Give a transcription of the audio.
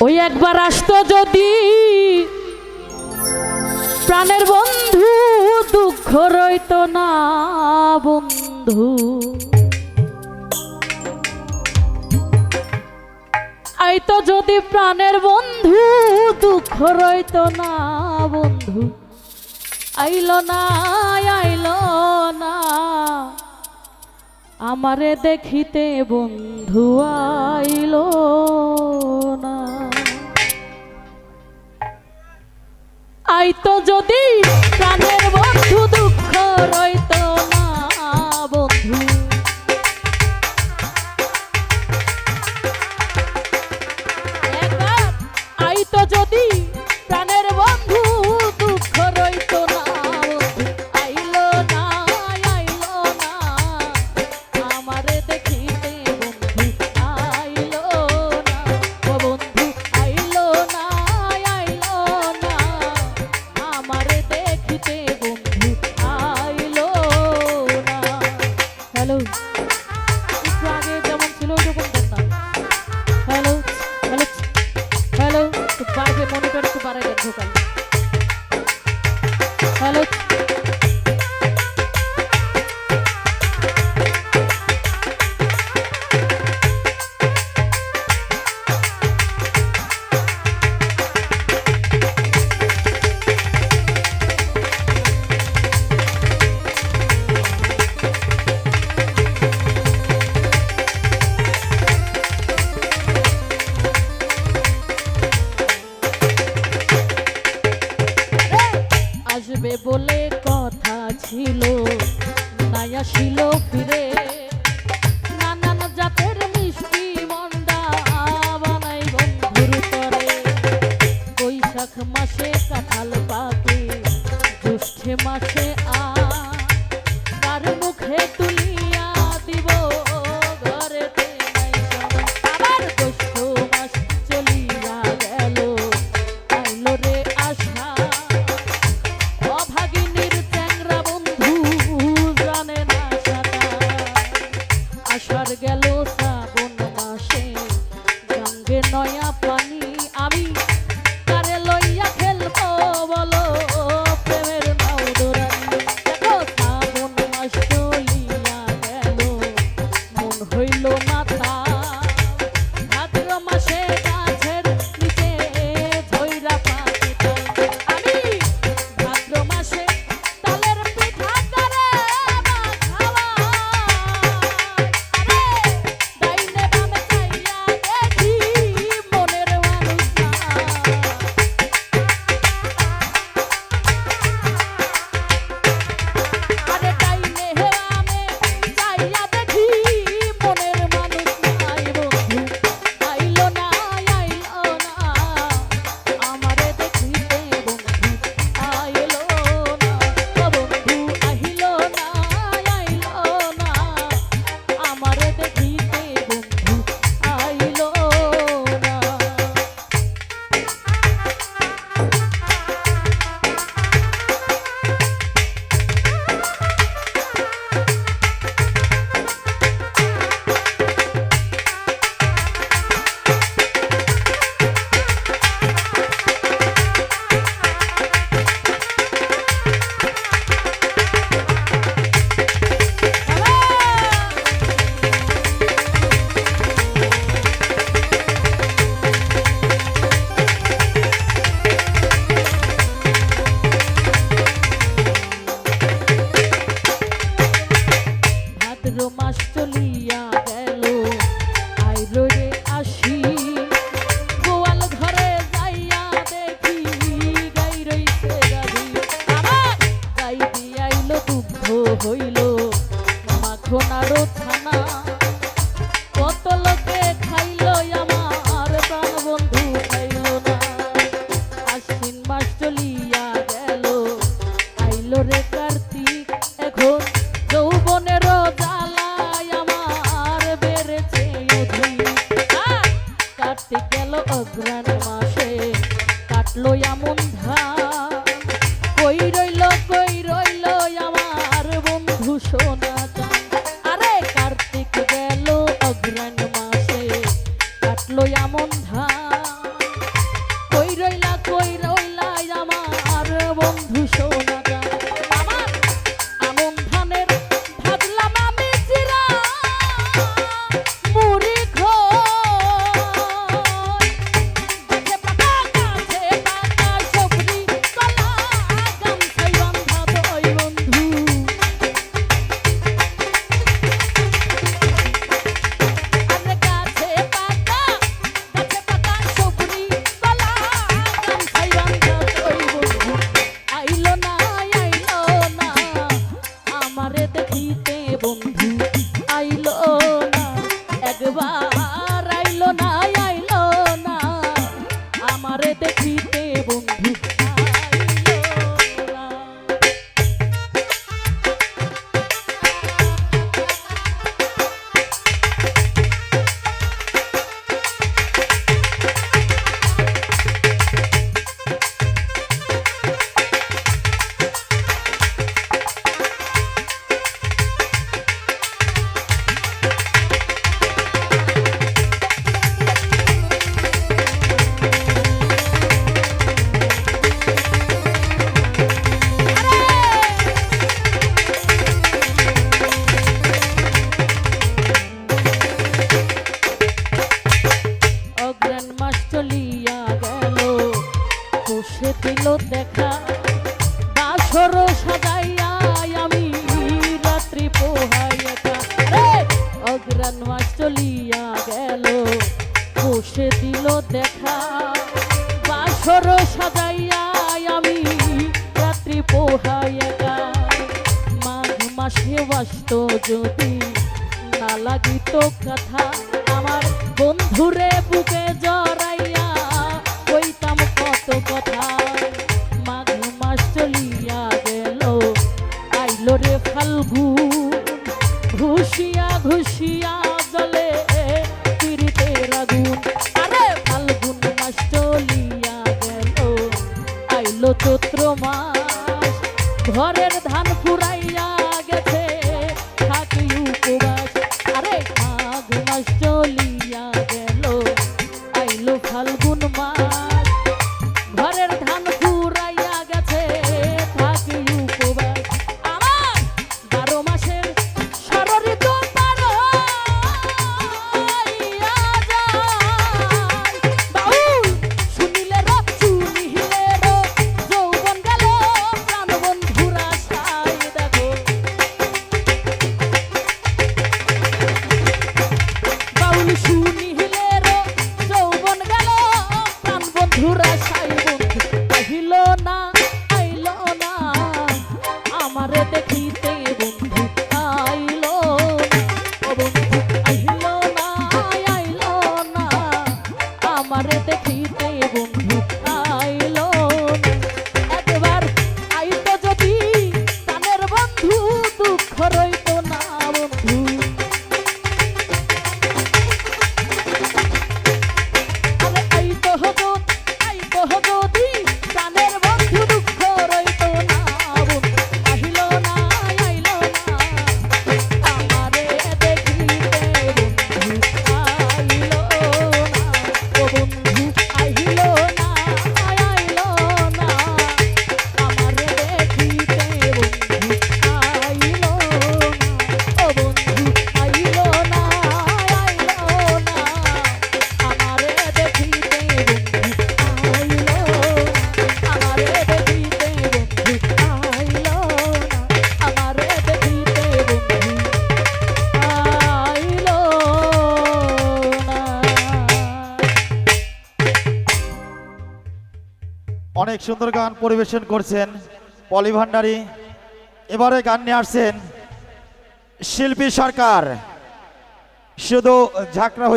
ওই একবার আসতো যদি প্রাণের বন্ধু, দুঃখ রইত না বন্ধু। আইতো যদি প্রাণের বন্ধু, দুঃখ রইত না বন্ধু। আইলো না, আইলো না আমারে দেখিতে বন্ধু, আইলো না। আইতো যদি প্রাণের বন্ধু, দুঃখ রইত না বন্ধু। আইতো যদি প্রাণের বন্ধু, দুঃখ রইত না বন্ধু। আইলো না, আইলো না আমারে দেখিতে বন্ধু, আইলো না ও বন্ধু। আইলো না, আইলো না আমারে দেখিতে বন্ধু, আইলো না। হ্যালো, একটু আগে যেমন ছিল ওইরকম করতাম। হ্যালো হ্যালো হ্যালো, তো বাইরে মনিটর একটু বাড়াই দেন ঢোকাই। হ্যালো, আসবে বলে কথা ছিল, নাই আসিল ফিরে। নানান জাতের মিষ্টি মন্ডা বানাই বন্ধুর তরে। বৈশাখ মাসে কাঁঠাল পাকে, জ্যৈষ্ঠে মাসে তার মুখে তুলিয়া দিব ঘরেতে নাই সব। আবার জ্যৈষ্ঠ মাস চলিয়া গেল, আইলো রে আশা। অভাগিনীর চ্যাংরা বন্ধু জানে না সাঁতার। আষাঢ় গেল শ্রাবণ মাসে, গঙ্গে নয়া পানি। আমি কারে লইয়া খেলবো বলো প্রেমের নাও দোরানি। দেখো শ্রাবণ মাস চলিয়া গেল, মন হইল না তার। ভাদ্র মাসে গাছের নিচে ধইরা পাখি তাল। আমি ভাদ্র মাসে তালের পিঠা করে মা খাওয়ায়। আরে ডাইনে বামে চাইয়া দেখি মনের মানুষ না। আরে ডাইনে বামে চাইয়া দেখি মনের মানুষ নাই বন্ধু। আইলো না, আইলো না আমারে দেখিতে বন্ধু, আইলো না ও বন্ধু। আইলো না, আইলো না আমারে দেখিতে বন্ধু, আইলো না। ভাদ্র মাস চলিয়া গেল, আইলো রে আসি। গোয়াল ঘরে যাইয়া দেখি গাই রইছে গাভী। আমার গাই দিয়াইলো দুগ্ধ হইল মাখন আরো ছানা। কত লোকে খাইলো আমার প্রাণ বন্ধু খাইলো না। আশ্বিন মাস চলিয়া গেল, আইলো রে কার্তিক। এখন যৌবনের জ্বালায় আমার বেড়েছে অধিক। কার্তিক গেল অগ্রাণ মাসে, কাটলো এমন ধান। কই রইল আমার বন্ধু সোনা চাঁদ। আরে কার্তিক গেল অগ্রাণ মাসে, কাটলো এমন ধান। দেখা বাসর সাজাইয়া আমি রাত্রি পোহাই একা রে অগ্রাণ মাস চলিয়া গেল বসে দিল দেখা বাসর সাজাইয়া আমি রাত্রি পোহাই একা মাঘ মাসে বাসত যদি না লাগিত কথা আমার বন্ধুরে বুকে জড়াইয়া কইতাম কত কথা মাঘ মাস চলিয়া গেল আইলো রে ফাল্গুন ঘুষিয়া ঘুষিয়া জলে পিরিতের আগুন আরে ফাল্গুন মাস চলিয়া গেল আইলো চৈত্র মাস ঘরের ধান ফুরাইয়া গেছে থাকি উপবাস আরে মাঘ মাস চলিয়া গেল আইলো ফাল্গুন মাস ঘরের ধান ফুরাইয়া গেছে থাকি উপবাস আমার 12 মাসের ষড়ঋতু পার হইয়া যায় বাউল শুনিলে রে যৌবন গেল প্রাণ বন্ধুরা সাই দেখো বাউল শুনিলে রে যৌবন গেল প্রাণ বন্ধুরা সাই বন্ধু আহিল না আইল না আমারে দেখিতে বন্ধু আইল না ও বন্ধু আহিল না আইল না আমারে দেখিতে বন্ধু আইল না একবার আইতো যদি প্রাণের বন্ধু দুঃখ রইতো না বন্ধু আরে আইতো যদি প্রাণের বন্ধু দুঃখ রইতো না বন্ধু আহিল না আইল না আমারে দেখিতে বন্ধু আইল না ও বন্ধু আহিল না আইল না আমারে দেখিতে বন্ধু আইল না ও বন্ধু আইল না আইল না আমারে দেখিতে বন্ধু আইল না আমারে দেখিতে বন্ধু আইল না আমারে দেখিতে বন্ধু আইল না। অনেক সুন্দর গান পরিবেশন করছেন পলি ভান্ডারী। এবারে গান নিয়ে আসছেন শিল্পী সরকার। শুধু ঝাঁকড়া